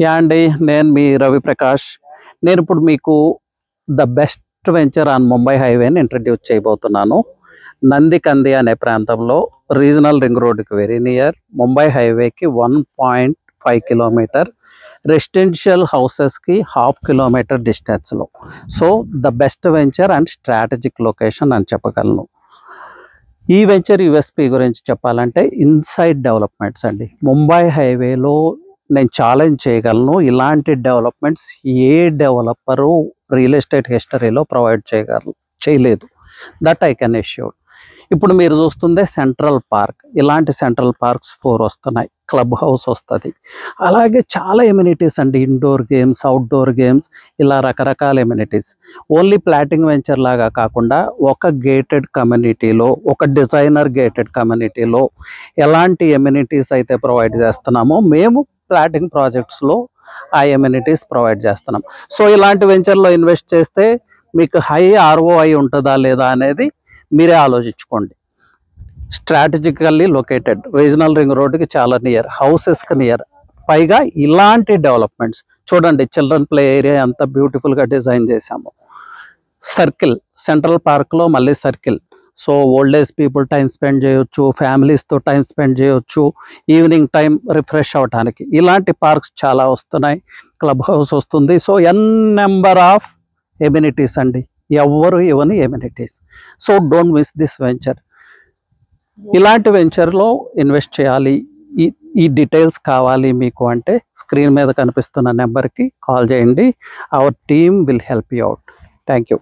Yeah అండి, నేను మీ రవి ప్రకాష్. నేను ఇప్పుడు మీకు the best venture on Mumbai హైవేని ఇంట్రడ్యూస్ చేయబోతున్నాను. నందికంది అనే ప్రాంతంలో రీజనల్ రింగ్ రోడ్డుకి వెరీ నియర్, ముంబై హైవేకి 1.5 కిలోమీటర్, రెసిడెన్షియల్ హౌసెస్కి 1/2 కిలోమీటర్ డిస్టెన్స్లో. So the best venture and strategic location అని చెప్పగలను. ఈ వెంచర్ యూఎస్పి గురించి చెప్పాలంటే ఇన్సైడ్ డెవలప్మెంట్స్ అండి. ముంబై హైవేలో నేను ఛాలెంజ్ చేయగలను, ఇలాంటి డెవలప్మెంట్స్ ఏ డెవలపరు రియల్ ఎస్టేట్ హిస్టరీలో ప్రొవైడ్ చేయలేదు. That I can assure. ఇప్పుడు మీరు చూస్తుందే సెంట్రల్ పార్క్. ఇలాంటి సెంట్రల్ పార్క్స్ 4 వస్తున్నాయి, క్లబ్ హౌస్ వస్తుంది, అలాగే చాలా ఎమ్యూనిటీస్ అండి, ఇండోర్ గేమ్స్, అవుట్డోర్ గేమ్స్, ఇలా రకరకాల ఎమ్యూనిటీస్. ఓన్లీ ప్లాటింగ్ వెంచర్ లాగా కాకుండా ఒక గేటెడ్ కమ్యూనిటీలో, ఒక డిజైనర్ గేటెడ్ కమ్యూనిటీలో ఎలాంటి ఎమ్యూనిటీస్ అయితే ప్రొవైడ్ చేస్తున్నామో మేము ప్లాటింగ్ ప్రాజెక్ట్స్లో ఆ ఎమ్యూనిటీస్ ప్రొవైడ్ చేస్తున్నాం. సో ఇలాంటి వెంచర్లో ఇన్వెస్ట్ చేస్తే మీకు హై ROI ఉంటుందా లేదా అనేది మీరే ఆలోచించుకోండి. స్ట్రాటజికల్లీ లొకేటెడ్, రీజనల్ రింగ్ రోడ్డుకి చాలా నియర్, హౌసెస్కి నియర్, పైగా ఇలాంటి డెవలప్మెంట్స్ చూడండి. చిల్డ్రన్ ప్లే ఏరియా ఎంత బ్యూటిఫుల్గా డిజైన్ చేశాము. సర్కిల్, సెంట్రల్ పార్క్లో మళ్ళీ circle. So old age people time spend చేయొచ్చు, ఫ్యామిలీస్తో టైం స్పెండ్ చేయొచ్చు, ఈవినింగ్ టైం రిఫ్రెష్ అవ్వడానికి. ఇలాంటి పార్క్స్ చాలా వస్తున్నాయి, క్లబ్ హౌస్ వస్తుంది. సో నెంబర్ ఆఫ్ ఎమ్యూనిటీస్ అండి, ఎవరు ఇవని amenities. So don't miss this venture. ఇలాంటి వెంచర్లో ఇన్వెస్ట్ చేయాలి, ఈ డీటెయిల్స్ కావాలి మీకు అంటే స్క్రీన్ మీద కనిపిస్తున్న నెంబర్కి కాల్ చేయండి. Our team will help you out. Thank you.